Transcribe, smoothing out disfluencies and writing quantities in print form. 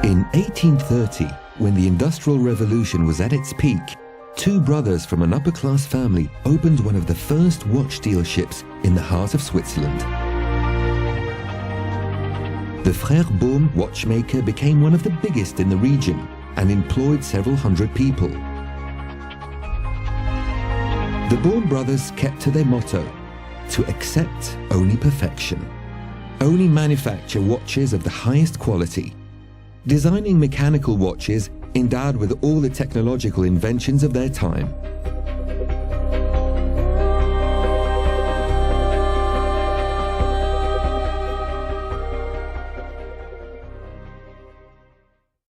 In 1830, when the Industrial Revolution was at its peak, two brothers from an upper-class family opened one of the first watch dealerships in the heart of Switzerland. The Frères Baume watchmaker became one of the biggest in the region and employed several hundred people. The Baume brothers kept to their motto, to accept only perfection, only manufacture watches of the highest quality, designing mechanical watches endowed with all the technological inventions of their time.